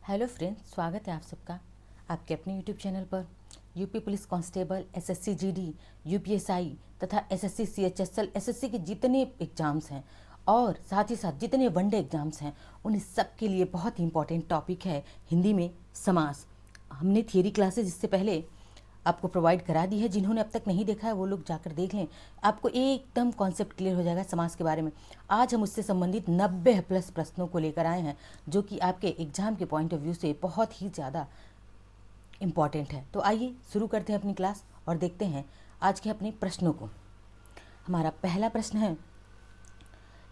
Hello friends, स्वागत है आप सबका आपके अपने यूट्यूब चैनल पर। UP police constable, SSC GD, UPSI तथा एसएससी सीएचएसएल, एसएससी के जितने एग्ज़ाम्स हैं और साथ ही साथ जितने वनडे एग्ज़ाम्स हैं उन सब के लिए बहुत ही इंपॉर्टेंट टॉपिक है हिंदी में समास। हमने थियरी क्लासेज इससे पहले आपको प्रोवाइड करा दी है। जिन्होंने अब तक नहीं देखा है वो लोग जाकर देख लें, आपको एकदम कॉन्सेप्ट क्लियर हो जाएगा समाज के बारे में। आज हम उससे संबंधित 90+ प्रश्नों को लेकर आए हैं जो कि आपके एग्जाम के पॉइंट ऑफ व्यू से बहुत ही ज़्यादा इम्पॉर्टेंट है। तो आइए शुरू करते हैं अपनी क्लास और देखते हैं आज के अपने प्रश्नों को। हमारा पहला प्रश्न है,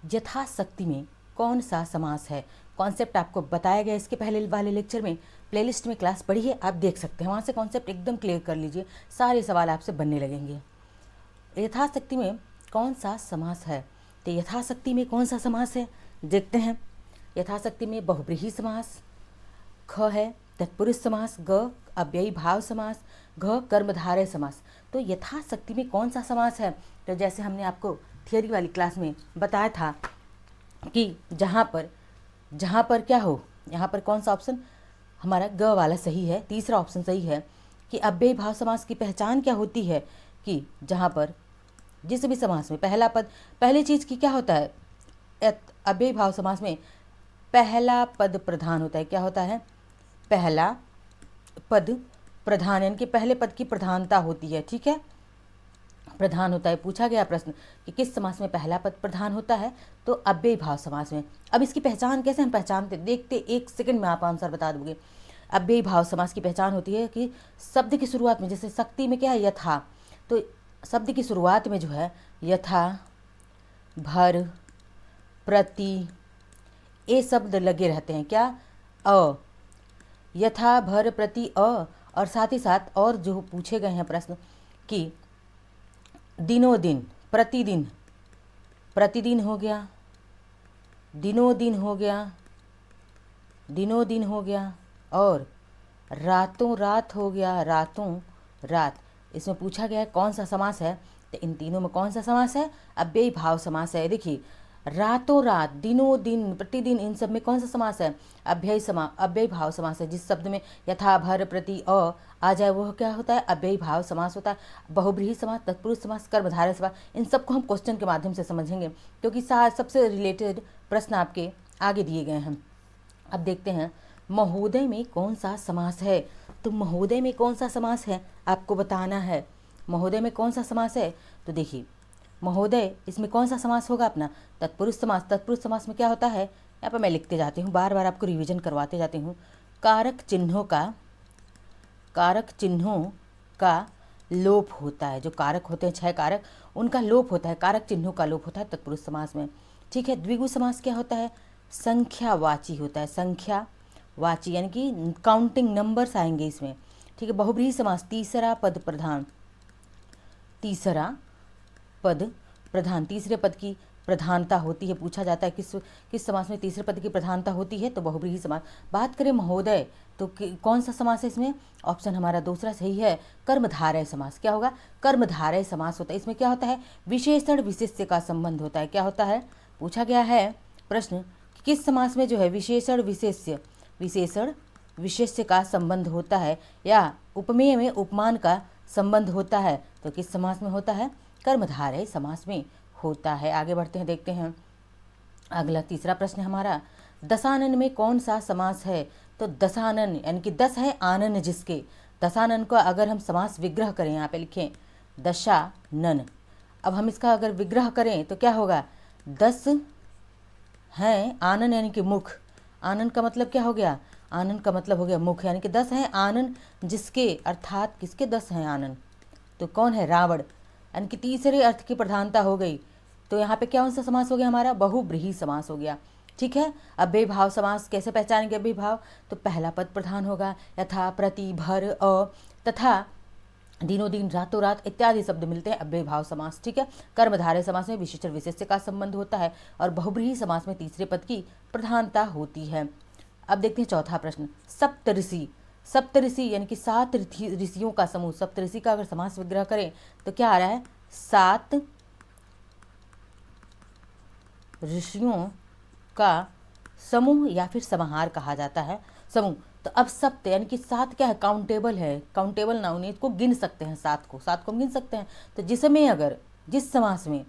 यथाशक्ति में कौन सा समास है। कॉन्सेप्ट आपको बताया गया इसके पहले वाले लेक्चर में, प्लेलिस्ट में क्लास पढ़ी है, आप देख सकते हैं, वहाँ से कॉन्सेप्ट एकदम क्लियर कर लीजिए, सारे सवाल आपसे बनने लगेंगे। यथाशक्ति में कौन सा समास है, तो यथाशक्ति में कौन सा समास है देखते हैं। यथाशक्ति में बहुब्रीहि समास, ख है तत्पुरुष समास, ग अव्ययी भाव समास, घ कर्मधारय समास। तो यथाशक्ति में कौन सा समास है, तो जैसे हमने आपको थियरी वाली क्लास में बताया था कि जहाँ पर क्या हो, यहाँ पर कौन सा ऑप्शन हमारा ग वाला सही है, तीसरा ऑप्शन सही है कि अव्ययी भाव समास की पहचान क्या होती है कि जहाँ पर जिस भी समास में पहला पद, पहली चीज़ की क्या होता है, अव्ययी भाव समास में पहला पद प्रधान होता है। क्या होता है, पहला पद प्रधान, यानी कि पहले पद की प्रधानता होती है। ठीक है, प्रधान होता है। पूछा गया प्रश्न कि किस समास में पहला पद प्रधान होता है, तो अव्ययी भाव समास में। अब इसकी पहचान कैसे हम पहचानते, देखते एक सेकंड में आप आंसर बता दोगे। अव्ययी भाव समास की पहचान होती है कि शब्द की शुरुआत में, जैसे शक्ति में क्या है यथा, तो शब्द की शुरुआत में जो है यथा, भर, प्रति, ये शब्द लगे रहते हैं। क्या, अ, यथा, भर, प्रति, अ, और साथ ही साथ और जो पूछे गए हैं प्रश्न कि दिनों दिन, प्रतिदिन, प्रतिदिन हो गया, दिनों दिन हो गया, दिनों दिन हो गया, और रातों रात हो गया, रातों रात। इसमें पूछा गया है कौन सा समास है, तो इन तीनों में कौन सा समास है, अव्ययी भाव समास है। देखिए, रातों रात, दिनों दिन, प्रतिदिन, इन सब में कौन सा समास है, अव्ययी भाव समास है। जिस शब्द में यथा, भर, प्रति, अ आ जाए वो क्या होता है, अव्ययी भाव समास होता है। बहुब्रीहि समास, तत्पुरुष समास, कर्मधारय समास, इन सबको हम क्वेश्चन के माध्यम से समझेंगे क्योंकि सबसे रिलेटेड प्रश्न आपके आगे दिए गए हैं। अब देखते हैं महोदय में कौन सा समास है। तो महोदय में कौन सा समास है आपको बताना है। महोदय में कौन सा समास है, तो देखिए महोदय, इसमें कौन सा समास होगा अपना, तत्पुरुष समास। तत्पुरुष समास में क्या होता है, यहाँ पर मैं लिखते जाती हूँ, बार बार आपको रिवीजन करवाते जाती हूँ। कारक चिन्हों का लोप होता है। जो कारक होते हैं 6 कारक, उनका लोप होता है, कारक चिन्हों का लोप होता है तत्पुरुष समास में। ठीक है, द्विगु समास क्या होता है, संख्यावाची होता है, संख्यावाची यानी कि काउंटिंग नंबर्स आएंगे इसमें। ठीक है, बहुब्रीहि समास, तीसरा पद प्रधान, तीसरे पद की प्रधानता होती है। पूछा जाता है किस समास में तीसरे पद की प्रधानता होती है, तो बहुब्रीहि समास। बात करें महोदय, तो कौन सा समास है इसमें, ऑप्शन हमारा दूसरा सही है, कर्मधारय समास। क्या होगा, कर्मधारय समास होता है। इसमें क्या होता है, विशेषण विशेष्य का संबंध होता है। क्या होता है, पूछा गया है प्रश्न किस समास में जो है विशेषण विशेष्य का संबंध होता है, या उपमेय में उपमान का संबंध होता है, तो किस समास में होता है, कर्मधारय समास में होता है। आगे बढ़ते हैं, देखते हैं अगला तीसरा प्रश्न हमारा, दशानन में कौन सा समास है। तो दशानन यानी कि 10 है आनन जिसके, दशानन को अगर हम समास विग्रह करें, यहाँ पे लिखें दशानन। अब हम इसका अगर विग्रह करें तो क्या होगा, 10 हैं आनन यानी कि मुख। आनन का मतलब क्या हो गया, आनन का मतलब हो गया मुख, यानी कि 10 हैं आनन जिसके, अर्थात किसके 10 हैं आनन, तो कौन है, रावण, यानी कि तीसरे अर्थ की प्रधानता हो गई। तो यहाँ पे कौन सा समास हो गया हमारा, बहुब्रीहि समास हो गया। ठीक है, अव्ययी भाव समास कैसे पहचानेंगे अव्ययी भाव, तो पहला पद प्रधान होगा, यथा, प्रति, भर, अ, तथा, दिनों दिन, रातों रात इत्यादि शब्द मिलते हैं अव्ययी भाव समास। ठीक है, कर्मधारय समास में विशेषण विशेष्य का संबंध होता है, और बहुब्रीहि समास में तीसरे पद की प्रधानता होती है। अब देखते हैं चौथा प्रश्न, सप्तऋषि। सप्तऋषि यानी कि 7 ऋषियों का समूह, सप्तऋषि का अगर समास विग्रह करें तो क्या आ रहा है, 7 ऋषियों का समूह या फिर समाहार कहा जाता है। समूह तो अब सप्त यानी कि 7 क्या है, काउंटेबल है, काउंटेबल नाउन है, इसको गिन सकते हैं, 7 को गिन सकते हैं। तो जिसमें अगर जिस समास में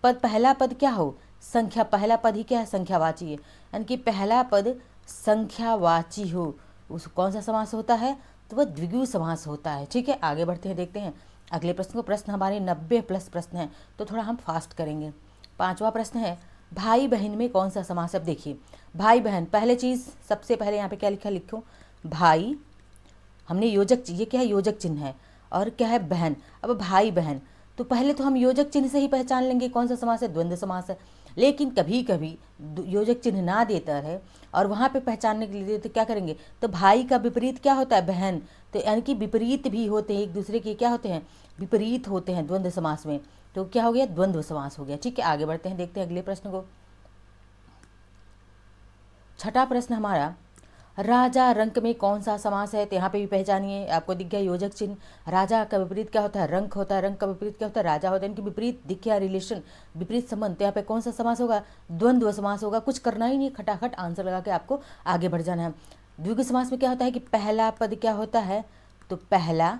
पद पहला पद क्या हो, संख्या, पहला पद ही क्या है, संख्यावाची है, यानी कि पहला पद संख्यावाची हो, उस कौन सा समास होता है, तो वह द्विगु समास होता है। ठीक है, आगे बढ़ते हैं, देखते हैं अगले प्रश्न को। प्रश्न हमारे 90+ प्रश्न हैं, तो थोड़ा हम फास्ट करेंगे। 5वां प्रश्न है, भाई बहन में कौन सा समास है। अब देखिए भाई बहन, पहले चीज़ सबसे पहले यहाँ पे क्या लिखा, लिखो भाई, हमने योजक, ये क्या है, योजक चिन्ह है, और क्या है, बहन। अब भाई बहन, तो पहले तो हम योजक चिन्ह से ही पहचान लेंगे कौन सा समास है, द्वंद्व समास है। लेकिन कभी कभी योजक चिन्ह ना देता है और वहाँ पे पहचानने के लिए तो क्या करेंगे, तो भाई का विपरीत क्या होता है, बहन। तो यानी कि विपरीत भी होते हैं, एक दूसरे के क्या होते हैं, विपरीत होते हैं द्वंद्व समास में। तो क्या हो गया, द्वंद्व समास हो गया। ठीक है, आगे बढ़ते हैं, देखते हैं अगले प्रश्न को। 6ठा प्रश्न हमारा, राजा रंक में कौन सा समास है। तो यहाँ पे भी पहचानिए, आपको दिख गया योजक चिन्ह। राजा का विपरीत क्या होता है, रंक होता है, रंक का विपरीत क्या होता है, राजा होता है। इनकी विपरीत दिख गया रिलेशन, विपरीत संबंध। तो यहाँ पे कौन सा समास होगा, द्वंद्व समास होगा। कुछ करना ही नहीं, खटाखट आंसर लगा के आपको आगे बढ़ जाना है। द्विगु समास में क्या होता है कि पहला पद क्या होता है, तो पहला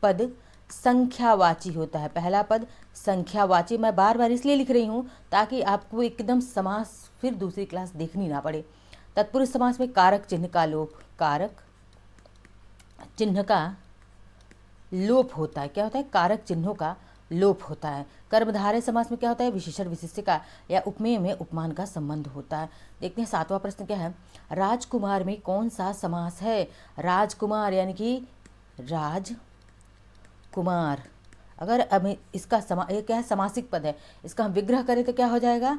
पद संख्यावाची होता है, पहला पद संख्यावाची। मैं बार बार इसलिए लिख रही हूँ ताकि आपको एकदम समास फिर दूसरी क्लास देखनी ना पड़े। तत्पुरुष समास में कारक चिन्ह का लोप, कारक चिन्ह का लोप होता है। क्या होता है, कारक चिन्हों का लोप होता है। कर्मधारय समास में क्या होता है, विशेषण विशिष्ट का या उपमेय में उपमान का संबंध होता है। देखते हैं 7वां प्रश्न क्या है, राजकुमार में कौन सा समास है। राजकुमार यानी कि राजकुमार, अगर अब इसका ये क्या है, समासिक पद है, इसका हम विग्रह करें तो क्या हो जाएगा,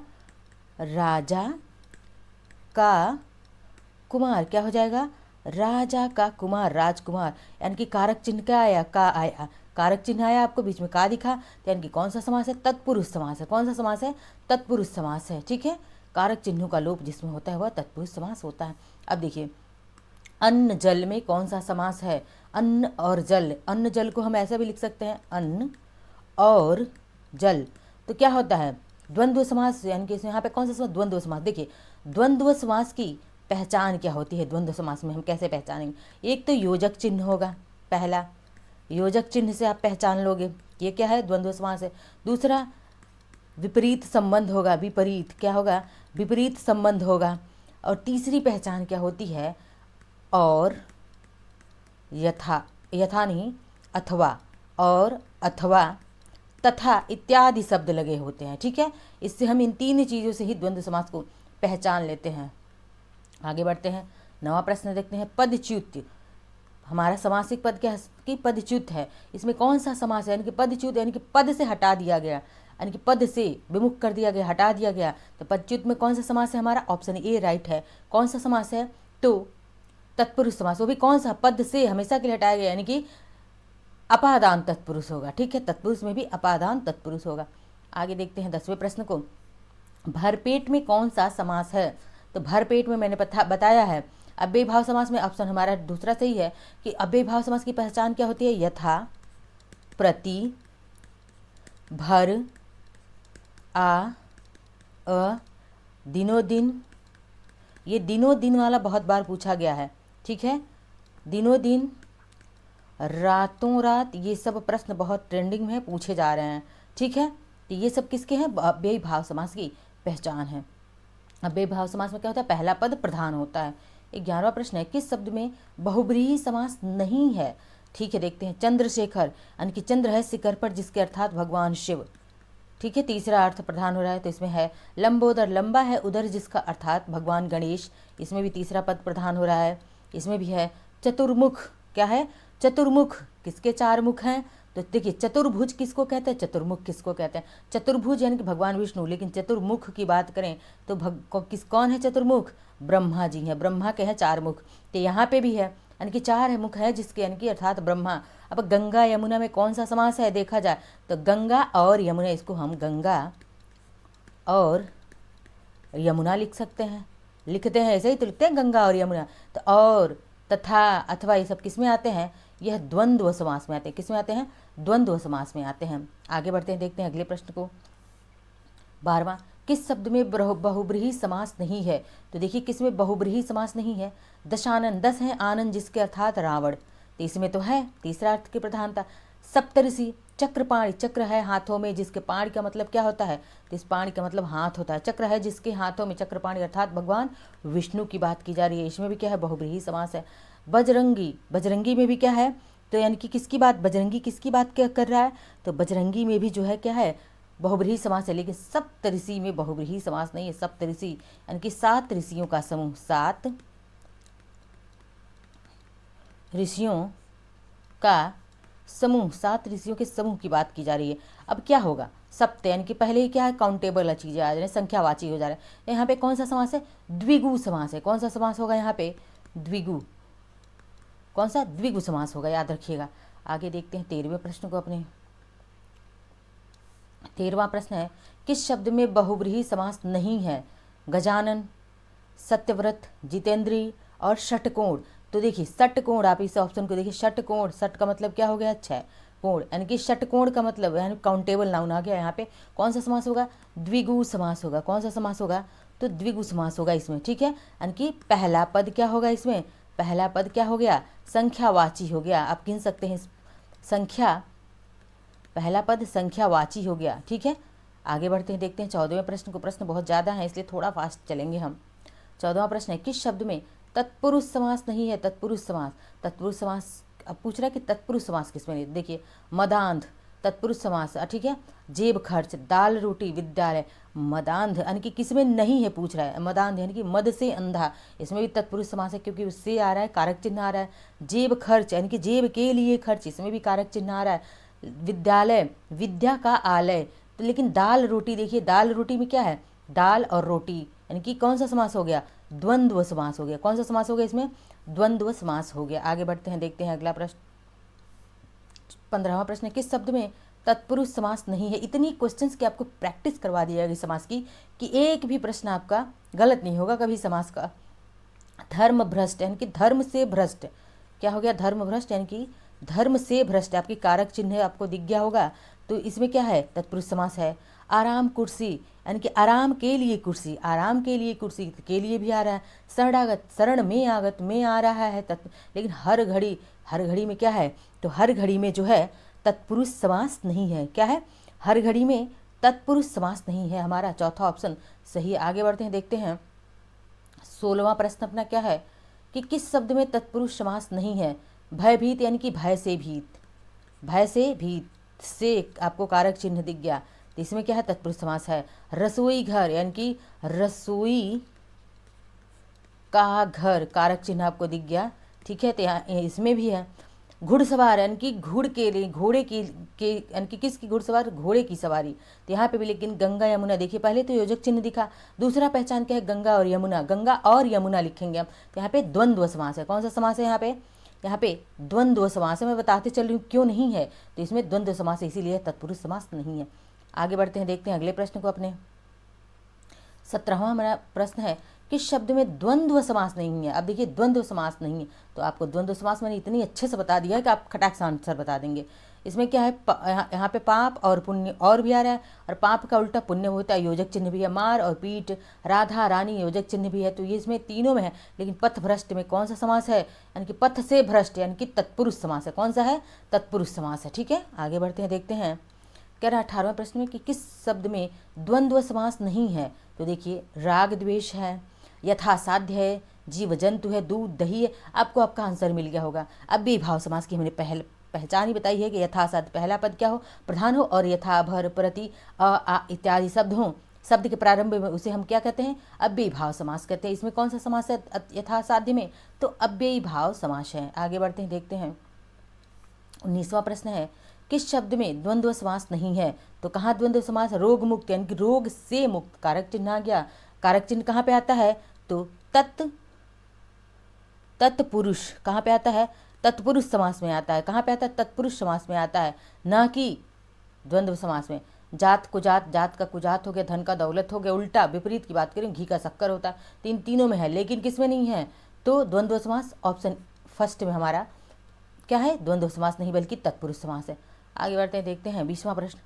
राजा का कुमार। क्या हो जाएगा, राजा का कुमार, राजकुमार। यानी कि कारक चिन्ह क्या आया, का आया, कारक चिन्ह आया, आपको बीच में का दिखा, तो यानी कि कौन सा समास है, तत्पुरुष समास है। कौन सा समास है, तत्पुरुष समास है। ठीक है, कारक चिन्हों का लोप जिसमें होता है वह तत्पुरुष समास होता है। अब देखिए अन्न जल में कौन सा समास है, अन्न और जल। अन्न जल को हम ऐसा भी लिख सकते हैं, अन्न और जल। तो क्या होता है, द्वंद्व समास, यानी कि यहाँ पे कौन सा समास, द्वंद्व समास। देखिए द्वंद्व समास की पहचान क्या होती है, द्वंद्व समास में हम कैसे पहचानेंगे। एक तो योजक चिन्ह होगा, पहला योजक चिन्ह से आप पहचान लोगे ये क्या है, द्वंद्व समास है। दूसरा विपरीत संबंध होगा, विपरीत क्या होगा, विपरीत संबंध होगा। और तीसरी पहचान क्या होती है, और यथा, यथा नहीं, अथवा, और अथवा, तथा इत्यादि शब्द लगे होते हैं। ठीक है, इससे हम इन 3 चीज़ों से ही द्वंद्व समास को पहचान लेते हैं। आगे बढ़ते हैं, 9वां प्रश्न देखते हैं, पदच्युत। हमारा समासिक पद क्या है कि पदच्युत है। इसमें कौन सा समास है, यानी कि पदच्युत, यानी कि पद से हटा दिया गया, यानी कि पद से विमुख कर दिया गया, हटा दिया गया। तो पदच्युत में कौन सा समास है, हमारा ऑप्शन ए राइट है। कौन सा समास है, तो तत्पुरुष समास। वो भी कौन सा, पद से हमेशा के लिए हटाया गया, यानी कि अपादान तत्पुरुष होगा। ठीक है, तत्पुरुष में भी अपादान तत्पुरुष होगा। आगे देखते हैं 10वें प्रश्न को, भरपेट में कौन सा समास है। तो भरपेट में मैंने बताया है अव्ययी भाव समास में ऑप्शन हमारा दूसरा सही है कि अव्ययी भाव समास की पहचान क्या होती है, यथा, प्रति, भर, आ, अ, दिनों दिन। ये दिनों दिन वाला बहुत बार पूछा गया है। ठीक है, दिनों दिन, रातों रात, ये सब प्रश्न बहुत ट्रेंडिंग में पूछे जा रहे हैं। ठीक है, तो ये सब किसके हैं, अव्ययी भाव समास की पहचान है। अव्ययी भाव समास में क्या होता है, पहला पद प्रधान होता है। 11वां प्रश्न है, किस शब्द में बहुब्रीहि समास नहीं है। ठीक है, देखते हैं, चंद्रशेखर, यानी कि चंद्र है शिखर पर जिसके अर्थात भगवान शिव। ठीक है, तीसरा अर्थ प्रधान हो रहा है, तो इसमें है लंबोदर, लंबा है उदर जिसका अर्थात भगवान गणेश, इसमें भी तीसरा पद प्रधान हो रहा है। इसमें भी है चतुर्मुख, क्या है, चतुर्मुख, किसके 4 मुख हैं, तो देखिए चतुर्भुज किसको कहते हैं, चतुर्मुख किसको कहते हैं। चतुर्भुज यानी कि भगवान विष्णु, लेकिन चतुर्मुख की बात करें तो कौन है चतुर्मुख, ब्रह्मा जी हैं, ब्रह्मा के हैं 4 मुख। तो यहाँ पे भी है, यानी कि 4 मुख है जिसके, यानी कि अर्थात ब्रह्मा। अब गंगा यमुना में कौन सा समास है देखा जाए तो गंगा और यमुना, इसको हम गंगा और यमुना लिख सकते हैं, लिखते हैं ऐसे ही तो लिखते हैं गंगा और यमुना। तो और, तथा, अथवा, ये सब किस में आते हैं, यह द्वंद्व समास में आते हैं। किस में आते हैं, द्वंद्व समास में आते हैं। आगे बढ़ते हैं, देखते हैं अगले प्रश्न को। 12वां, किस शब्द में बहुब्रीहि समास नहीं है? तो देखिए किसमें बहुब्रीहि समास नहीं है? दशानन, 10 है आनंद जिसके अर्थात रावण, तो इसमें तो है तीसरा अर्थ की प्रधानता। सप्तऋषि, चक्रपाणि, चक्र है हाथों में जिसके पाणि का मतलब क्या होता है? तो इस पाणि का मतलब हाथ होता है। चक्र है जिसके हाथों में, चक्रपाणि अर्थात भगवान विष्णु की बात की जा रही है, इसमें भी क्या है? बहुब्रीहि समास है। बजरंगी, बजरंगी में भी क्या है? तो यानी कि किसकी बात, बजरंगी किसकी बात क्या कर रहा है? तो बजरंगी में भी जो है क्या है? बहुब्रीहि समास है। लेकिन सप्तऋषि में बहुब्रीहि समास नहीं है। सप्तऋषि यानी कि 7 ऋषियों का समूह, 7 ऋषियों का समूह, 7 ऋषियों के समूह की बात की जा रही है। अब क्या होगा? सप्त यानी कि पहले ही क्या है? काउंटेबल चीजें आ जा रही है, संख्यावाची हो जा रहा है। यहाँ पे कौन सा समास है? द्विगु समास है। कौन सा समास होगा यहाँ पे? द्विगु। कौन सा? द्विगु समास होगा, याद रखिएगा। आगे देखते हैं 13वें प्रश्न को अपने। 13वां प्रश्न है, किस शब्द में बहुब्रीहि समास नहीं है? गजानन, सत्यव्रत, जितेंद्री और षटकोण। तो देखिए षटकोण, आप इस ऑप्शन को देखिए, षटकोण, षट का मतलब क्या हो गया? 6 कोण, यानी कि षटकोण का मतलब यानी काउंटेबल नाउन आ गया। यहाँ पे कौन सा समास होगा? द्विगु समास होगा। कौन सा समास होगा? तो द्विगु समास होगा इसमें, ठीक है। यानी कि पहला पद क्या होगा इसमें? पहला पद क्या हो गया? संख्यावाची हो गया। आप गिन सकते हैं संख्या, पहला पद संख्यावाची हो गया, ठीक है। आगे बढ़ते हैं, देखते हैं 14वें प्रश्न को। प्रश्न बहुत ज़्यादा है इसलिए थोड़ा फास्ट चलेंगे हम। 14वां प्रश्न है, किस शब्द में तत्पुरुष समास नहीं है? तत्पुरुष समास, तत्पुरुष समास अब पूछ रहा है कि तत्पुरुष समास किसमें नहीं? देखिए मदांध, तत्पुरुष समास, ठीक है। जेब खर्च, दाल रोटी, विद्यालय। मदांध यानी कि किसमें नहीं है पूछ रहा है। मदांध यानी कि मद से अंधा, इसमें भी तत्पुरुष समास है क्योंकि उससे आ रहा है, कारक चिन्ह आ रहा है। जेब खर्च यानी कि जेब के लिए खर्च, इसमें भी कारक चिन्ह आ रहा है। विद्यालय, विद्या का आलय। तो लेकिन दाल रोटी, देखिए दाल रोटी में क्या है? दाल और रोटी, यानी कि कौन सा समास हो गया? द्वंद्व समास हो गया। कौन सा समास हो गया इसमें? द्वंद्व समास हो गया। आगे बढ़ते हैं, देखते हैं अगला प्रश्न। 15वां प्रश्न है, किस शब्द में तत्पुरुष समास नहीं है? इतनी क्वेश्चंस की आपको प्रैक्टिस करवा दी जाएगी समास की कि एक भी प्रश्न आपका गलत नहीं होगा कभी समास का। धर्म भ्रष्ट यानी कि धर्म से भ्रष्ट, क्या हो गया? धर्म भ्रष्ट यानी कि धर्म से भ्रष्ट, आपकी कारक चिन्ह आपको दिख गया होगा, तो इसमें क्या है? तत्पुरुष समास है। आराम कुर्सी यानी कि आराम के लिए कुर्सी, आराम के लिए कुर्सी के लिए भी आ रहा है। शरणागत, शरण में आगत में आ रहा है तत्व, लेकिन हर घड़ी, हर घड़ी में क्या है? तो हर घड़ी में जो है तत्पुरुष समास नहीं है। क्या है? हर घड़ी में तत्पुरुष समास नहीं है। हमारा चौथा ऑप्शन सही है। आगे बढ़ते हैं, देखते हैं 16वां प्रश्न अपना क्या है कि किस शब्द में तत्पुरुष समास नहीं है? भयभीत यानी कि भय से भीत, भय से भीत से आपको कारक चिन्ह दिख गया, तो इसमें क्या है? तत्पुरुष समास है। रसोई घर यानी कि रसोई का घर, कारक चिन्ह आपको दिख गया, ठीक है। तो यहाँ इसमें भी है। घुड़सवार यानी कि घुड़ के लिए, घोड़े की के यानी कि किसकी घुड़सवार? घोड़े की सवारी, तो यहाँ पे भी लेकिन गंगा यमुना, देखिए पहले तो योजक चिन्ह दिखा, दूसरा पहचान क्या है? गंगा और यमुना, गंगा और यमुना लिखेंगे हम, तो यहाँ पे द्वंद्व समास है। कौन सा समास है यहाँ पे? यहाँ पे द्वंद्व समास है। मैं बताते चल रही हूँ क्यों नहीं है, तो इसमें द्वंद्व समास है, इसीलिए तत्पुरुष समास नहीं है। आगे बढ़ते हैं, देखते हैं अगले प्रश्न को अपने। 17वां हमारा प्रश्न है, किस शब्द में द्वंद्व समास नहीं है? अब देखिए द्वंद्व समास नहीं है, तो आपको द्वंद्व समास मैंने इतनी अच्छे से बता दिया है कि आप खटाक से आंसर बता देंगे। इसमें क्या है? यहाँ पे पाप और पुण्य और भी आ रहा है, और पाप का उल्टा पुण्य होता है, योजक चिन्ह भी है। मार और पीठ, राधा रानी, योजक चिन्ह भी है, तो ये इसमें तीनों में है। लेकिन पथ भ्रष्ट में कौन सा समास है? यानी कि पथ से भ्रष्ट यानी कि तत्पुरुष समास है। कौन सा है? तत्पुरुष समास है, ठीक है। आगे बढ़ते हैं, देखते हैं कह रहा 18वें प्रश्न में कि किस शब्द में द्वंद्व समास नहीं है? तो देखिए राग द्वेष है, यथासाध्य है, जीव जंतु है, दूध दही है। आपको आपका आंसर मिल गया होगा। अब भी भाव समास की हमने पहचान ही बताई है कि यथासाध्य पहला पद क्या हो? प्रधान हो, और यथा, भर, प्रति, आ इत्यादि शब्द हो, शब्द के प्रारंभ में, उसे हम क्या कहते हैं? अव्ययी भाव समास कहते हैं। इसमें कौन सा समास है यथासाध्य में? तो अव्ययी भाव समास है। आगे बढ़ते हैं, देखते हैं 19वां प्रश्न है, किस शब्द में द्वंद्व समास नहीं है? तो कहाँ द्वंद्व समास? रोग मुक्त यानी कि रोग से मुक्त, कारक चिन्ह आ गया। कारक चिन्ह कहाँ पे आता है? तो तत्पुरुष कहाँ पे आता है? तत्पुरुष समास में आता है। कहाँ पे आता है? तत्पुरुष समास में आता है, ना कि द्वंद्व समास में। जात कुजात, जात का कुजात हो गया, धन का दौलत हो गया, उल्टा विपरीत की बात करें घी का शक्कर होता है। तीनों में है, लेकिन किस में नहीं है? तो द्वंद्व समास ऑप्शन फर्स्ट में हमारा क्या है? द्वंद्व समास नहीं बल्कि तत्पुरुष समास है। आगे बढ़ते हैं, देखते हैं 20वां प्रश्न,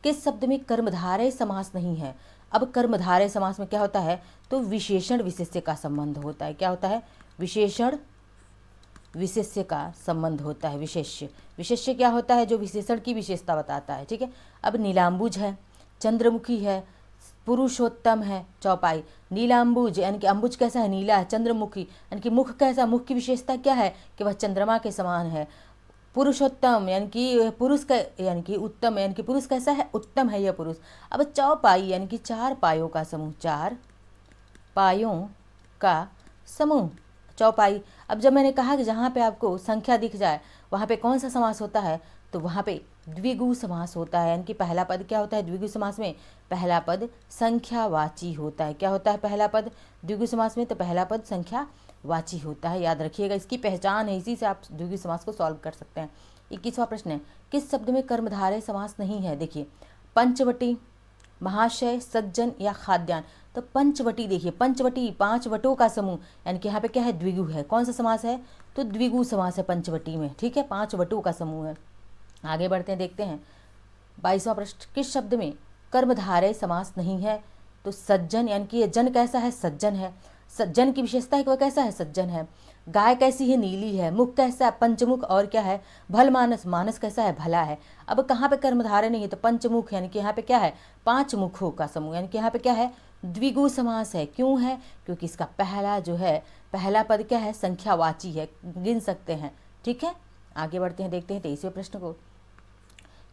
किस शब्द में कर्मधारय समास नहीं है? अब कर्मधारय समास में क्या होता है, तो विशेषण विशेष्य का संबंध होता है। क्या होता है, विशेषण विशेष्य का संबंध होता है। विशेष्य, विशेष्य क्या होता है, जो विशेषण की विशेषता बताता है। ठीक है, अब नीलांबुज है, चंद्रमुखी है, पुरुषोत्तम है, चौपाई। नीलांबुज यानी कि अंबुज कैसा है, नीला है। चंद्रमुखी यानी कि मुख कैसा, मुख की विशेषता क्या है कि वह चंद्रमा के समान है। पुरुषोत्तम यानी कि पुरुष का, यानी कि उत्तम यानी कि पुरुष कैसा है, उत्तम है यह पुरुष। अब चौपाई यानी कि चार पायों का समूह, चार पायों का समूह, चौपाई। अब जब मैंने कहा कि जहाँ पे आपको संख्या दिख जाए वहाँ पे कौन सा समास होता है, तो वहाँ पे द्विगु समास होता है। यानी कि पहला पद क्या होता है द्विगु समास में, पहला पद संख्यावाची होता है। क्या होता है पहला पद द्विगु समास में, तो पहला पद संख्यावाची होता है। याद रखिएगा, इसकी पहचान है, इसी से आप द्विगु समास को सॉल्व कर सकते हैं। 21वां प्रश्न है, किस शब्द में कर्मधारय समास नहीं है। देखिए, पंचवटी, महाशय, सज्जन या खाद्यान्न। तो पंचवटी, देखिए पंचवटी, 5 वटों का समूह, यानी कि यहाँ पे क्या है, द्विगु है। कौन सा समास है, तो द्विगु समास है पंचवटी में। ठीक है, 5 वटों का समूह है। आगे बढ़ते हैं, देखते हैं 22वां प्रश्न, किस शब्द में कर्मधारय समास नहीं है, तो सज्जन, यानी कि ये जन कैसा है, सज्जन है। सज्जन की विशेषता है कि वह कैसा है, सज्जन है। गाय कैसी है, नीली है। मुख कैसा है, पंचमुख। और क्या है, भल मानस, मानस कैसा है, भला है। अब कहाँ पे कर्मधारय नहीं है, तो पंचमुख, यानी कि यहाँ पे क्या है, 5 मुखों का समूह, यानी कि यहाँ पे क्या है, द्विगु समास है। क्यों है, क्योंकि इसका पहला जो है, पहला पद क्या है, संख्यावाची है, गिन सकते हैं। ठीक है, आगे बढ़ते हैं, देखते हैं 23वें प्रश्न को,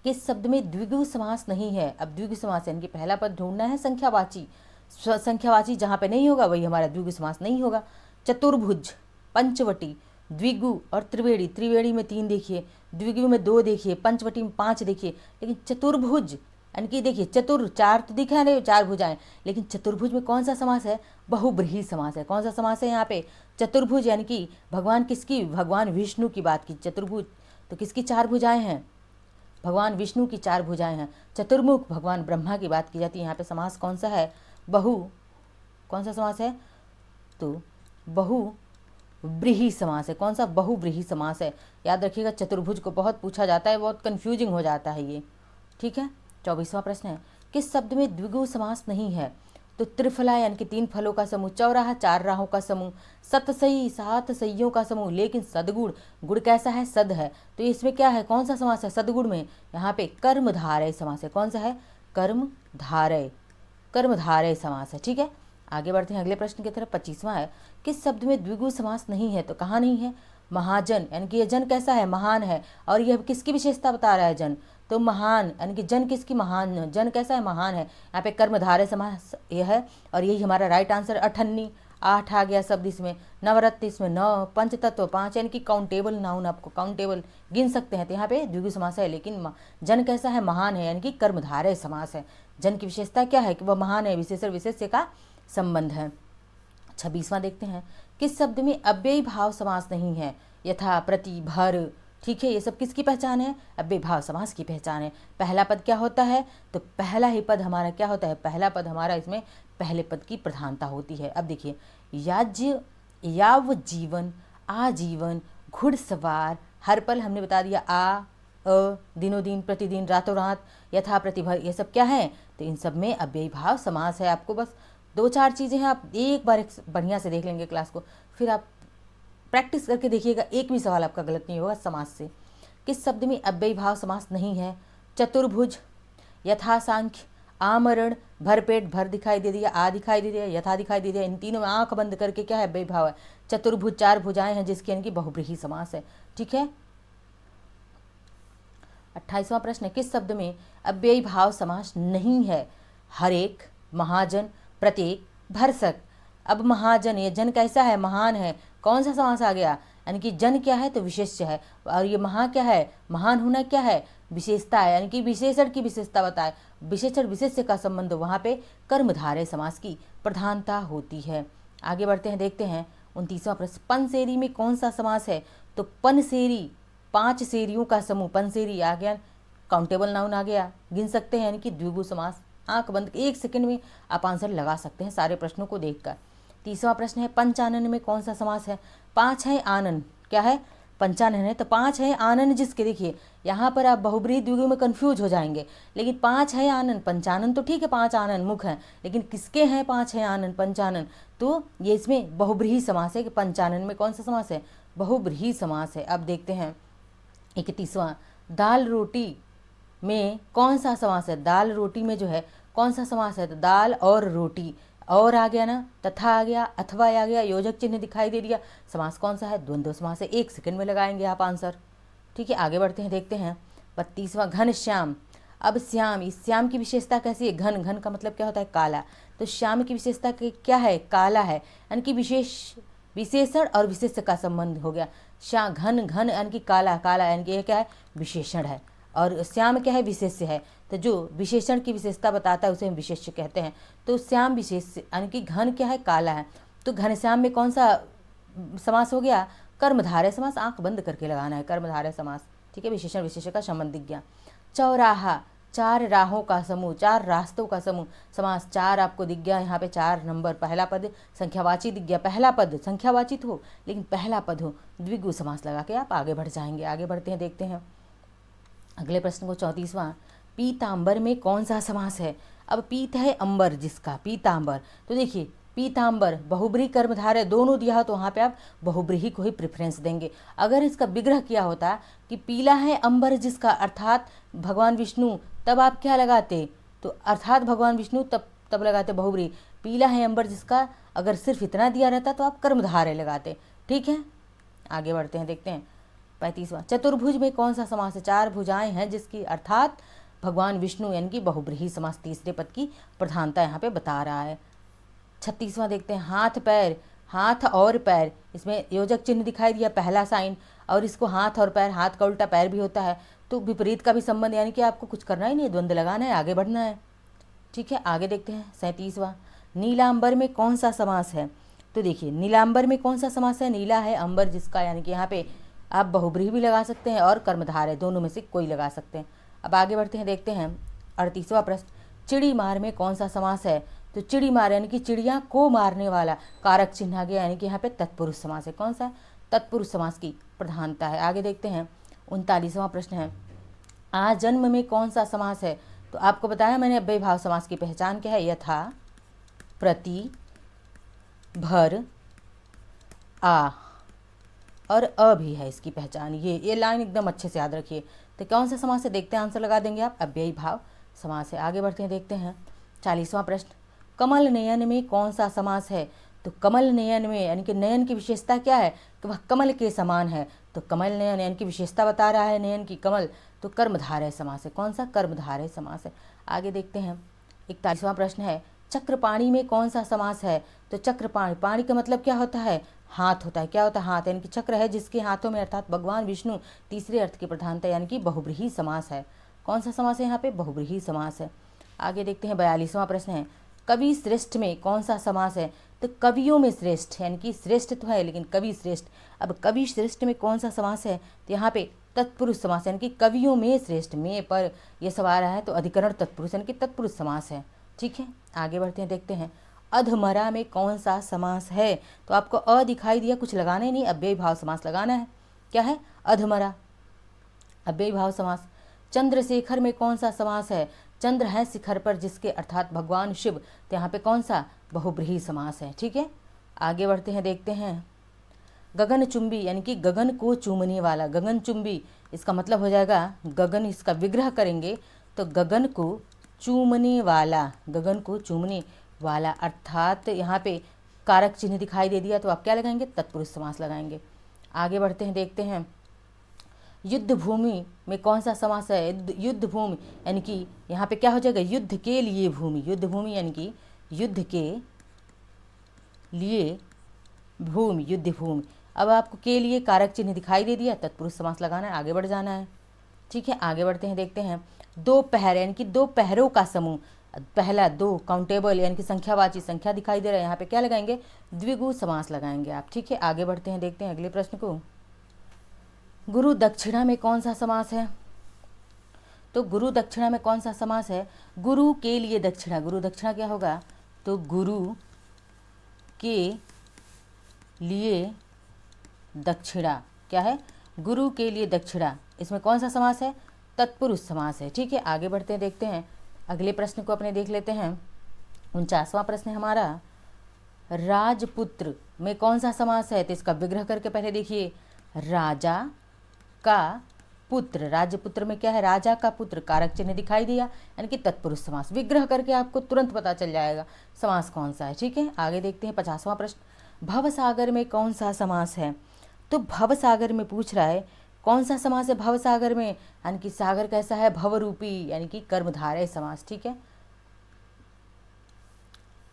किस शब्द में द्विगु समास नहीं है। अब द्विगु समास यानी कि पहला पद ढूंढना है संख्यावाची, संख्यावाची जहाँ पे नहीं होगा वही हमारा द्विगु समास नहीं होगा। चतुर्भुज, पंचवटी, द्विगु और त्रिवेणी। त्रिवेणी में 3 देखिए, द्विगु में 2 देखिए, पंचवटी में 5 देखिए, लेकिन चतुर्भुज यानी कि देखिए चतुर, 4 तो दिखा रहे, 4 भुजाएं, लेकिन चतुर्भुज में कौन सा समास है, बहुब्रीहि समास है। कौन सा समास है यहाँ पे, चतुर्भुज, यानी कि भगवान किसकी, भगवान विष्णु की बात की। चतुर्भुज तो किसकी 4 भुजाएं हैं, भगवान विष्णु की 4 भुजाएं हैं। चतुर्मुख भगवान ब्रह्मा की बात की जाती है। यहाँ पे समास कौन सा है, बहु, कौन सा समास है, तो बहुब्रीहि समास है। कौन सा, बहुब्रीहि समास है। याद रखिएगा, चतुर्भुज को बहुत पूछा जाता है, बहुत कन्फ्यूजिंग हो जाता है ये। ठीक है, 24वां प्रश्न है, किस शब्द में द्विगु समास नहीं है, तो त्रिफला यानी कि 3 फलों का समूह, चौराहा 4 राहों का समूह, सतसई 7 सइयों का समूह, लेकिन सदगुण, गुण कैसा है, सद है। तो इसमें क्या है, कौन सा समास है, सदगुण में यहाँ पे कर्मधारय समास है। कौन सा है, कर्मधारय, कर्मधारय समास है। ठीक है, आगे बढ़ते हैं अगले प्रश्न की तरफ। 25वां है, किस शब्द में द्विगु समास नहीं है, तो कहाँ नहीं है, महाजन, यानी कि यह जन कैसा है, महान है। और यह किसकी विशेषता बता रहा है, जन, तो महान, यानी कि जन किसकी, महान, जन कैसा है, महान है। यहाँ पे कर्मधारय समास यह है, और यही हमारा राइट आंसर। 98, 8 आ गया शब्द इसमें, नवरत्न इसमें 9, पंचतत्व 5, यानी कि काउंटेबल नाउन, आपको काउंटेबल गिन सकते हैं। तो यहाँ पे द्विगु समास है, लेकिन जन कैसा है, महान है, यानी कि कर्मधारय समास है। जन की विशेषता क्या है कि वह महान है, विशेषण विशेष्य का संबंध है। 26वां देखते हैं, किस शब्द में अव्ययी भाव समास नहीं है, यथा, प्रति, भर। ठीक है, ये सब किसकी पहचान है, अव्ययी भाव समास की पहचान है। पहला पद क्या होता है, तो पहला ही पद हमारा क्या होता है, पहला पद हमारा, इसमें पहले पद की प्रधानता होती है। अब देखिए, याज्य, याव जीवन, आजीवन, घुड़सवार, हर पल हमने बता दिया, दिनों दिन, प्रतिदिन, रातों रात, यथा, प्रतिभर, ये सब क्या है, तो इन सब में अव्ययी भाव समास है। आपको बस 2-4 चीज़ें हैं, आप एक बार बढ़िया से देख लेंगे क्लास को, फिर आप प्रैक्टिस करके देखिएगा, एक भी सवाल आपका गलत नहीं होगा समास से। किस शब्द में अव्ययी भाव समास नहीं है, चतुर्भुज, यथा सांख्य, आमरण, भरपेट, भर दिखाई दे दिया, आ दिखाई दे दिया, यथा दिखाई दे दिया, इन तीनों में आंख बंद करके क्या है, अव्ययी भाव है। चतुर्भुज 4 भुजाएं हैं, जिसकी यानी कि बहुब्रीहि समास है। ठीक है, 28वां प्रश्न, किस शब्द में अव्ययी भाव समास नहीं है, हरेक, महाजन, प्रत्येक, भरसक। अब महाजन, ये जन कैसा है, महान है। कौन सा समास आ गया, यानी कि जन क्या है, तो विशेष्य है, और ये महा क्या है, महान होना क्या है, विशेषता है, यानी कि विशेषण की विशेषता बताए। विशेषण विशेष्य का संबंध, वहाँ पे कर्मधारय समास की प्रधानता होती है। आगे बढ़ते हैं, देखते हैं 29वां प्रश्न, पनसेरी में कौन सा समास है, तो पनसेरी, 5 सेरियों का समूह, पनसेरी आ गया, काउंटेबल नाउन आ गया, गिन सकते हैं, यानी कि द्विगु समास। आंख बंद 1 सेकंड में आप आंसर लगा सकते हैं सारे प्रश्नों को देखकर। 30वां प्रश्न है, पंचानन में कौन सा समास है, 5 है आनन, क्या है, पंचानन है, तो 5 है आनन जिसके, देखिए यहाँ पर आप बहुब्रीहि द्विगु में कंफ्यूज हो जाएंगे, लेकिन 5 है आनन, पंचानन तो ठीक है, 5 आनन मुख हैं, लेकिन किसके हैं 5 है आनन पंचानन, तो ये इसमें बहुब्रीहि समास है कि पंचानन में कौन सा समास है, बहुब्रीहि समास है। अब देखते हैं 31वां, दाल रोटी में कौन सा समास है, दाल रोटी में जो है कौन सा समास है, तो दाल और रोटी, और आ गया ना, तथा आ गया, अथवा आ गया, योजक चिन्ह दिखाई दे दिया, समास कौन सा है, द्वंद्व समास है। 1 सेकंड में लगाएंगे आप आंसर। ठीक है, आगे बढ़ते हैं, देखते हैं 32वां, घन श्याम। अब श्याम, इस श्याम की विशेषता कैसी है, घन, घन का मतलब क्या होता है, काला, तो श्याम की विशेषता क्या है, काला है, यानी कि विशेषण और विशेष्य का संबंध हो गया। श्याम, घन, घन यानी कि काला, काला यानी कि यह क्या है, विशेषण है, और श्याम क्या है, विशेष्य है, तो जो विशेषण की विशेषता बताता है उसे हम विशेष्य कहते हैं। तो श्याम विशेष्य यानी कि घन क्या है, काला है, तो घनश्याम में कौन सा समास हो गया, कर्मधारय समास, आंख बंद करके लगाना है, कर्मधारय समास। ठीक है, विशेषण विशेष्य का संबंध दिख गया। चौराहा, 4 राहों का समूह, 4 रास्तों का समूह, समास 4 आपको दिख गया यहाँ पे, 4 नंबर, पहला पद संख्यावाची दिख गया, पहला पद संख्यावाचित हो लेकिन पहला पद हो, द्विगु समास लगा के आप आगे बढ़ जाएंगे। आगे बढ़ते हैं, देखते हैं अगले प्रश्न को, 34वां, पीतांबर में कौन सा समास है। अब पीत है अंबर जिसका, पीतांबर, तो देखिए पीतांबर बहुब्रीहि कर्मधारय दोनों दिया हो तो वहाँ पे आप बहुब्रीहि को ही प्रेफरेंस देंगे। अगर इसका विग्रह किया होता कि पीला है अंबर जिसका अर्थात भगवान विष्णु, तब आप क्या लगाते, तो अर्थात भगवान विष्णु तब लगाते बहुब्रीहि। पीला है अंबर जिसका, अगर सिर्फ इतना दिया रहता तो आप कर्मधारय लगाते। ठीक है, आगे बढ़ते हैं, देखते हैं 35वां, चतुर्भुज में कौन सा समास है, 4 भुजाएं हैं जिसकी, अर्थात भगवान विष्णु, यानी कि बहुब्रीहि समास, तीसरे पद की प्रधानता यहाँ पे बता रहा है। 36वां देखते हैं, हाथ पैर, हाथ और पैर, इसमें योजक चिन्ह दिखाई दिया, पहला साइन, और इसको हाथ और पैर, हाथ का उल्टा पैर भी होता है, तो विपरीत का भी संबंध, यानी कि आपको कुछ करना ही नहीं है, द्वंद्व लगाना है, आगे बढ़ना है। ठीक है, आगे देखते हैं 37वां, नीलांबर में कौन सा समास है, तो देखिए नीलांबर में कौन सा समास है, नीला है अंबर जिसका, यानी कि यहाँ पे आप बहुब्रीहि भी लगा सकते हैं और कर्मधारय, दोनों में से कोई लगा सकते हैं। अब आगे बढ़ते हैं, देखते हैं 38वां प्रश्न, चिड़ी मार में कौन सा समास है, तो चिड़ी मार यानी कि चिड़िया को मारने वाला, कारक चिन्ह आ गया, यानी कि यहाँ पे तत्पुरुष समास है, कौन सा, तत्पुरुष समास की प्रधानता है। आगे देखते हैं 39वां प्रश्न है, आजन्म में कौन सा समास है, तो आपको बताया मैंने अव्ययी भाव समास की पहचान क्या है, यथा, प्रति, भर, आ और अ भी है इसकी पहचान, ये लाइन एकदम अच्छे से याद रखिए। तो कौन सा समास है, देखते हैं, आंसर लगा देंगे आप, अव्ययी भाव समास है। आगे बढ़ते हैं, देखते हैं 40वां प्रश्न, कमल नयन में कौन सा समास है, तो कमल नयन में यानी कि नयन की विशेषता क्या है कि वह कमल के समान है, तो कमल नयन यानी कि विशेषता बता रहा है नयन की, कमल, तो कर्मधारय समास है, कौन सा, कर्मधारय समास है। आगे देखते हैं 41वां प्रश्न है, चक्रपाणी में कौन सा समास है, तो चक्रपाणी, पाणी का मतलब क्या होता है, हाथ होता है, क्या होता है, हाथ, यानी कि चक्र है जिसके हाथों में, अर्थात भगवान विष्णु, तीसरे अर्थ की प्रधानता, यानी कि बहुब्रीहि समास है। कौन सा समास है यहाँ पे, बहुब्रीहि समास है। आगे देखते हैं 42वां प्रश्न है, कवि श्रेष्ठ में कौन सा समास है, तो कवियों में श्रेष्ठ, यानी कि श्रेष्ठ तो है लेकिन कवि श्रेष्ठ। अब कवि श्रेष्ठ में कौन सा समास है, तो यहाँ पे तत्पुरुष समास, यानी कि कवियों में श्रेष्ठ, में पर यह सब आ रहा है तो अधिकरण तत्पुरुष, यानी कि तत्पुरुष समास है। ठीक है, आगे बढ़ते हैं, देखते हैं अधमरा में कौन सा समास है, तो आपको अ दिखाई दिया, कुछ लगाना ही नहीं, अव्ययी भाव समास लगाना है। क्या है, अधमरा, अव्ययी भाव समास। चंद्रशेखर में कौन सा समास है, चंद्र है शिखर पर जिसके, अर्थात भगवान शिव, तो यहाँ पे कौन सा, बहुब्रीहि समास है। ठीक है, आगे बढ़ते हैं, देखते हैं गगनचुंबी, यानी कि गगन को चूमने वाला, गगनचुंबी, इसका मतलब हो जाएगा गगन, इसका विग्रह करेंगे तो गगन को चूमने वाला, गगन को चूमने वाला, अर्थात यहाँ पे कारक चिन्ह दिखाई दे दिया तो आप क्या लगाएंगे, तत्पुरुष समास लगाएंगे। आगे बढ़ते हैं, देखते हैं युद्ध भूमि में कौन सा समास है, युद्ध भूमि यानी कि यहाँ पे क्या हो जाएगा, युद्ध के लिए भूमि, युद्ध भूमि यानी कि युद्ध के लिए भूमि, युद्ध भूमि। अब आपको के लिए कारक चिन्ह दिखाई दे दिया, तत्पुरुष समास लगाना है, आगे बढ़ जाना है। ठीक है, आगे बढ़ते हैं, देखते हैं दो पहर, यानी कि 2 पहरों का समूह, पहला 2 काउंटेबल यानी कि संख्यावाची, संख्या दिखाई दे रहा है, यहाँ पे क्या लगाएंगे, द्विगु समास लगाएंगे आप। ठीक है, आगे बढ़ते हैं, देखते हैं अगले प्रश्न को, गुरु दक्षिणा में कौन सा समास है, तो गुरु दक्षिणा में कौन सा समास है, गुरु के लिए दक्षिणा, गुरु दक्षिणा क्या होगा, तो गुरु के लिए दक्षिणा क्या है, गुरु के लिए दक्षिणा, इसमें कौन सा समास है? तत्पुरुष समास है। ठीक है, आगे बढ़ते हैं, देखते हैं अगले प्रश्न को अपने देख लेते हैं। 49वां प्रश्न है हमारा, राजपुत्र में कौन सा समास है? तो इसका विग्रह करके पहले देखिए, राजा का पुत्र, राजपुत्र में क्या है? राजा का पुत्र, कारक चिन्ह दिखाई दिया, यानी कि तत्पुरुष समास। विग्रह करके आपको तुरंत पता चल जाएगा समास कौन सा है। ठीक है, आगे देखते हैं 50वां प्रश्न, भवसागर में कौन सा समास है? तो भवसागर में पूछ रहा है कौन सा समास है भवसागर में, यानी कि सागर कैसा है? भवरूपी, यानी कि कर्मधारय समास। ठीक है,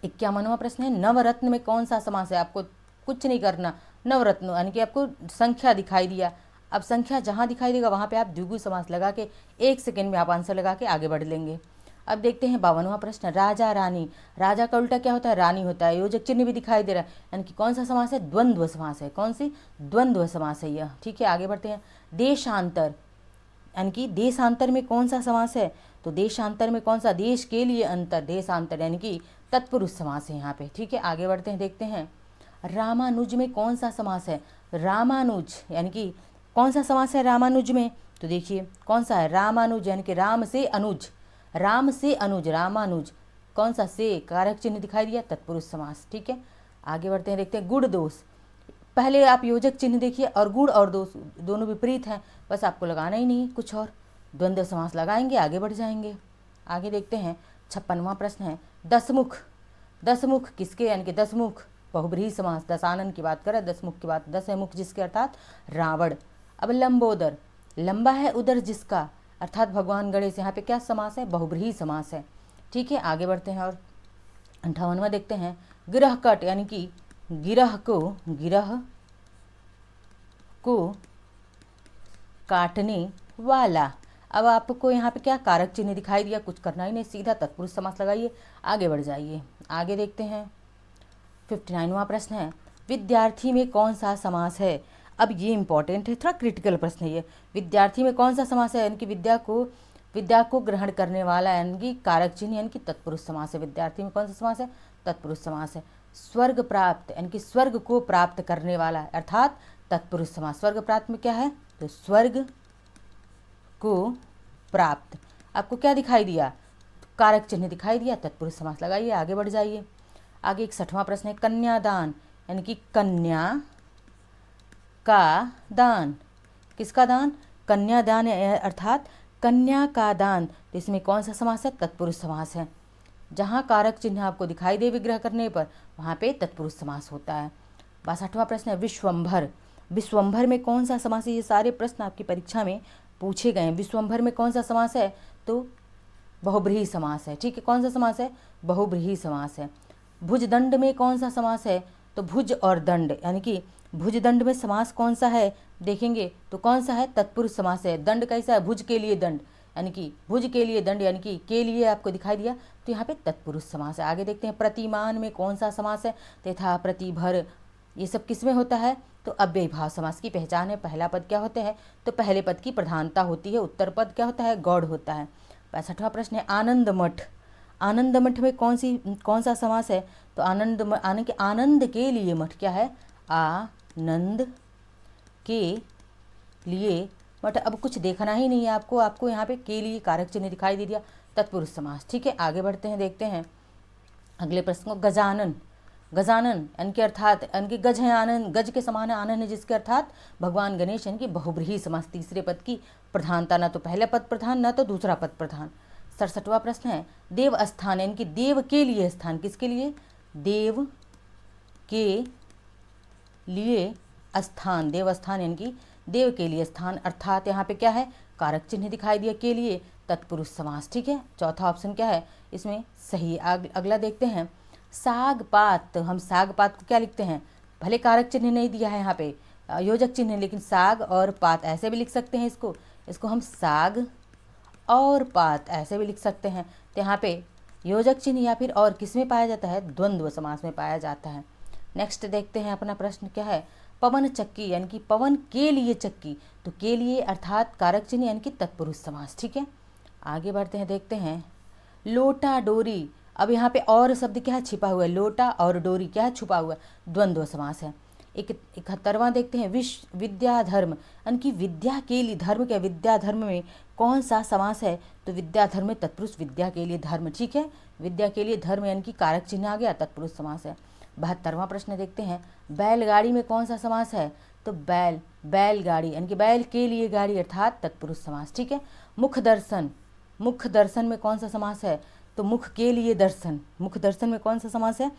51वां प्रश्न है, नवरत्न में कौन सा समास है? आपको कुछ नहीं करना, नवरत्न यानी कि आपको संख्या दिखाई दिया, अब संख्या जहाँ दिखाई देगा वहाँ पे आप द्विगु समास लगा के 1 सेकेंड में आप आंसर लगा के आगे बढ़ लेंगे। अब देखते हैं 52वां प्रश्न, राजा रानी, राजा का उल्टा क्या होता है? रानी होता है। योजक चिन्ह भी दिखाई दे रहा है, यानी कि कौन सा समास है? द्वंद्व समास है। कौन सी? द्वंद्व समास है यह। ठीक है, आगे बढ़ते हैं, देशांतर, यानी कि देशांतर में कौन सा समास है? तो देशांतर में कौन सा? देश के लिए अंतर, देशांतर, यानी कि तत्पुरुष समास है यहाँ पे। ठीक है, आगे बढ़ते हैं, देखते हैं रामानुज में कौन सा समास है? रामानुज यानी कि कौन सा समास है रामानुज में? तो देखिए कौन सा है? रामानुज, यानी कि राम से अनुज, राम से अनुज, रामानुज, कौन सा? से, कारक चिन्ह दिखाई दिया, तत्पुरुष समास। ठीक है, आगे बढ़ते हैं, देखते हैं गुण दोष। पहले आप योजक चिन्ह देखिए, और गुण और दोष दोनों विपरीत हैं, बस आपको लगाना ही नहीं कुछ और, द्वंद्व समास लगाएंगे, आगे बढ़ जाएंगे। आगे देखते हैं 56वां प्रश्न है, दसमुख, दसमुख किसके? यानी कि दसमुख बहुब्रीहि समास, दशानन की बात करें, दसमुख की बात, 10 है मुख जिसके अर्थात रावण। अब लंबोदर, लंबा है उदर जिसका, अर्थात भगवान गणेश, यहाँ पे क्या समास है? बहुब्रीहि समास है। ठीक है, आगे बढ़ते हैं और 58वां देखते हैं, गिरहकट, यानी कि गिरह को काटने वाला। अब आपको यहाँ पे क्या कारक चिन्ह दिखाई दिया, कुछ करना ही नहीं, सीधा तत्पुरुष समास लगाइए, आगे बढ़ जाइए। आगे देखते हैं 59वां प्रश्न है, विद्यार्थी में कौन सा समास है? अब ये इंपॉर्टेंट है, थोड़ा क्रिटिकल प्रश्न है ये, विद्यार्थी में कौन सा समास है? यानी कि विद्या को ग्रहण करने वाला, यानी कि कारक चिन्ह, यानी कि तत्पुरुष समास है। विद्यार्थी में कौन सा समास है? तत्पुरुष समास है। स्वर्ग प्राप्त, यानी कि स्वर्ग को प्राप्त करने वाला, अर्थात तत्पुरुष समास। स्वर्ग प्राप्त में क्या है? तो स्वर्ग को प्राप्त, आपको क्या दिखाई दिया? कारक चिन्ह दिखाई दिया, तत्पुरुष समास लगाइए, आगे बढ़ जाइए। आगे 61वां प्रश्न है, कन्यादान, यानी कि कन्या का दान, किसका दान? कन्यादान, अर्थात कन्या का दान, तो इसमें कौन सा समास है? तत्पुरुष समास है। जहाँ कारक चिन्ह आपको दिखाई दे विग्रह करने पर, वहाँ पे तत्पुरुष समास होता है। 62वां प्रश्न है, विश्वम्भर, विश्वम्भर में कौन सा समास है? ये सारे प्रश्न आपकी परीक्षा में पूछे गए हैं। विश्वम्भर में कौन सा समास है? तो बहुब्रीहि समास है। ठीक है, कौन सा समास है? बहुब्रीहि समास है। भुजदंड में कौन सा समास है? तो भुज और दंड, यानी कि भुजदंड में समास कौन सा है देखेंगे तो कौन सा है? तत्पुरुष समास है। दंड कैसा है? भुज के लिए दंड, यानी कि भुज के लिए दंड, यानी कि के लिए आपको दिखाई दिया, तो यहाँ पे तत्पुरुष समास है। आगे देखते हैं प्रतिमान में कौन सा समास है? तथा, प्रतिभर, ये सब किस में होता है? तो अव्ययीभाव समास की पहचान है। पहला पद क्या होते हैं? तो पहले पद की प्रधानता होती है, उत्तर पद क्या होता है? गौड़ होता है। 65वां प्रश्न है, आनंद मठ, आनंद मठ में कौन सा समास है? तो आनंद के लिए मठ क्या है? आनंद के लिए मठ। अब कुछ देखना ही नहीं है आपको यहाँ पे के लिए कारक चिन्ह दिखाई दे दिया, तत्पुरुष समास। ठीक है, आगे बढ़ते हैं, देखते हैं अगले प्रश्न को। गजानन, गजानन इनके अर्थात, इनके गज है आनंद, गज के समान है आनंद है, जिसके अर्थात भगवान गणेश, इनकी बहुब्रीहि समास, तीसरे पद की प्रधानता, ना तो पहला पद प्रधान ना तो दूसरा पद प्रधान। 67वां प्रश्न है, देव स्थान, इनकी देव के लिए स्थान, किसके लिए? देव के लिए स्थान, देव स्थान, इनकी देव के लिए स्थान, अर्थात यहाँ पे क्या है? कारक चिन्ह दिखाई दिया के लिए, तत्पुरुष समास। ठीक है, चौथा ऑप्शन क्या है इसमें सही? अगला देखते हैं, साग पात, हम साग पात को क्या लिखते हैं? भले कारक चिन्ह नहीं दिया है यहाँ पे, योजक चिन्ह, लेकिन साग और पात ऐसे भी लिख सकते हैं इसको हम साग और पात ऐसे भी लिख सकते हैं। तो यहाँ पे योजक चिन्ह या फिर और किस में पाया जाता है? द्वंद्व समास में पाया जाता है। नेक्स्ट देखते हैं अपना प्रश्न क्या है, पवन चक्की, यानी कि पवन के लिए चक्की, तो के लिए अर्थात कारक चिन्ह यानी कि तत्पुरुष समास। ठीक है, आगे बढ़ते हैं, देखते हैं लोटा डोरी। अब यहाँ पे और शब्द क्या है? छिपा हुआ है, लोटा और डोरी क्या है? छुपा हुआ, द्वंद्व समास है। 71वां देखते हैं, विश्व विद्या धर्म यानी कि विद्या के लिए धर्म क्या, विद्या धर्म में कौन सा समास है, तो विद्या धर्म में तत्पुरुष विद्या के लिए धर्म, ठीक है, विद्या के लिए धर्म यानी कि कारक चिन्ह आ गया, तत्पुरुष समास है। 72वां प्रश्न देखते हैं, बैलगाड़ी में कौन सा समास है, तो बैलगाड़ी यानी कि बैल के लिए गाड़ी अर्थात तत्पुरुष समास, ठीक है। मुख दर्शन में कौन सा समास है, तो मुख के लिए दर्शन, मुख दर्शन में कौन सा समास है,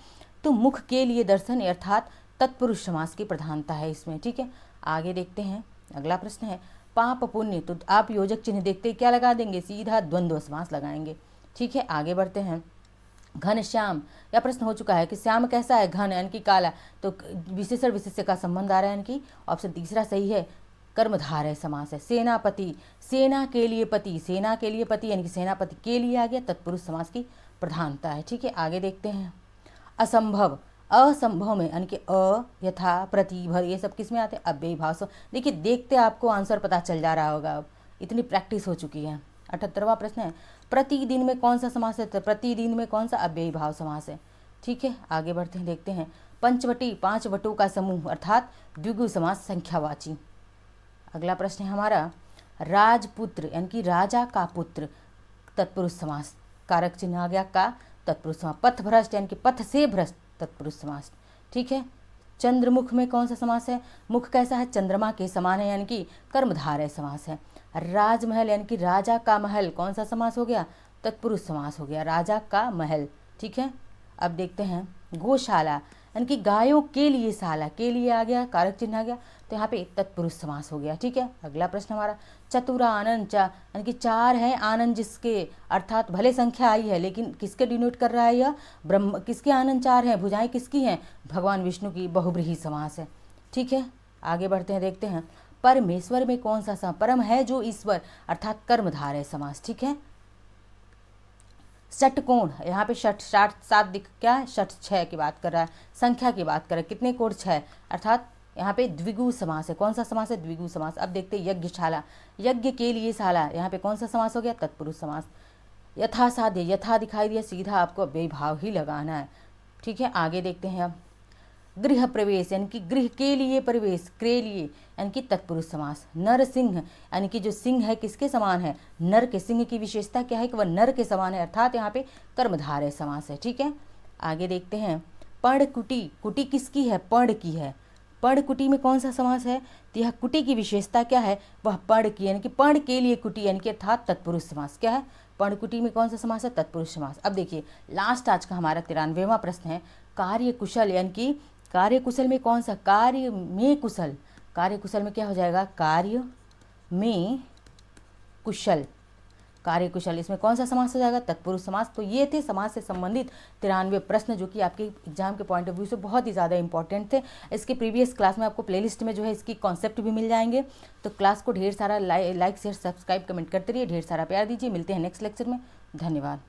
तो मुख के लिए दर्शन अर्थात तत्पुरुष समास की प्रधानता है इसमें, ठीक है। आगे देखते हैं, अगला प्रश्न है पाप पुण्य, तो आप योजक चिन्ह देखते क्या लगा देंगे, सीधा द्वंद्व समास लगाएंगे, ठीक है। आगे बढ़ते हैं, घन श्याम, यह प्रश्न हो चुका है कि श्याम कैसा है, घन यानी कि काला, तो विशेषण विशेष्य का संबंध आ रहा है, यानी कि ऑप्शन तीसरा सही है, कर्मधारय समास है। सेनापति, सेना के लिए पति, सेना के लिए पति यानी कि सेनापति के लिए आ गया, तत्पुरुष समास की प्रधानता है, ठीक है। आगे देखते हैं, असंभव, असंभव में यानी कि अ, यथा, प्रति, भर, ये सब किस में आते हैं, अव्ययी भाव से। देखिए देखते आपको आंसर पता चल जा रहा होगा, अब इतनी प्रैक्टिस हो चुकी है। 78वां प्रश्न है, प्रतिदिन में कौन सा समास है, तो प्रतिदिन में कौन सा, अव्ययी भाव समास है, ठीक है। आगे बढ़ते हैं, देखते हैं पंचवटी, 5 वटों का समूह अर्थात द्विगु समास संख्यावाची। अगला प्रश्न है हमारा, राजपुत्र यानी कि राजा का पुत्र, तत्पुरुष समास, कारक चिन्ह आ गया का, तत्पुरुष समास। पथभ्रष्ट यानी कि पथ से भ्रष्ट, तत्पुरुष समास, ठीक है। चंद्रमुख में कौन सा समास है, मुख कैसा है, चंद्रमा के समान है यानी कि कर्मधारय समास है। राजमहल यानी कि राजा का महल, कौन सा समास हो गया, तत्पुरुष समास हो गया, राजा का महल, ठीक है। अब देखते हैं गौशाला यानी कि गायों के लिए शाला, के लिए आ गया, कारक चिन्ह आ गया, तो यहाँ पे तत्पुरुष समास हो गया, ठीक है। अगला प्रश्न हमारा, चतुरानन, यानी कि 4 है आनंद जिसके, अर्थात भले संख्या आई है लेकिन किसके डिनोट कर रहा है यह, ब्रह्म, किसके आनंद 4 हैं, भुजाएं किसकी हैं, भगवान विष्णु की, बहुब्रीहि समास है, ठीक है। आगे बढ़ते हैं, देखते हैं परमेश्वर में कौन सा समास, परम है जो ईश्वर अर्थात कर्मधारय समास, ठीक है। षटकोण, यहाँ पे षट, 7 दिख क्या है, षट 6 की बात कर रहा है, संख्या की बात कर रहा है, कितने कोण 6, अर्थात यहाँ पे द्विगु समास है, कौन सा समास है, द्विगु समास। अब देखते हैं यज्ञशाला, यज्ञ के लिए शाला, यहाँ पे कौन सा समास हो गया, तत्पुरुष समास। यथा साध्य, यथा दिखाई दिया, सीधा आपको अव्ययी भाव ही लगाना है, ठीक है। आगे देखते हैं, अब गृह प्रवेश यानी कि गृह के लिए प्रवेश, के लिए यानी कि तत्पुरुष समास। नर सिंह यानी कि जो सिंह है किसके समान है, नर के, सिंह की विशेषता क्या है कि वह नर के समान है, अर्थात यहाँ पे कर्मधारय समास है, ठीक है। आगे देखते हैं पर्णकुटी, कुटी किसकी है, पर्ण की है, पर्णकुटी में कौन सा समास है, तो यह कुटी की विशेषता क्या है, वह पर्ण की यानी कि पर्ण के लिए कुटी यानी कि अर्थात तत्पुरुष समास क्या है, पर्णकुटी में कौन सा समास है, तत्पुरुष समास। अब देखिए लास्ट आज का हमारा 93वां प्रश्न है, कार्य कुशल यानी कि कार्य कुशल में कौन सा, कार्य में कुशल, कार्य कुशल में क्या हो जाएगा, कार्य में कुशल, कार्य कुशल, इसमें कौन सा समास हो जाएगा, तत्पुरुष समास। तो ये थे समास से संबंधित 93 प्रश्न जो कि आपके एग्जाम के पॉइंट ऑफ व्यू से बहुत ही ज़्यादा इंपॉर्टेंट थे। इसके प्रीवियस क्लास में आपको प्लेलिस्ट में जो है इसकी कॉन्सेप्ट भी मिल जाएंगे, तो क्लास को ढेर सारा लाइक शेयर सब्सक्राइब कमेंट करते रहिए, ढेर सारा प्यार दीजिए। मिलते हैं नेक्स्ट लेक्चर में, धन्यवाद।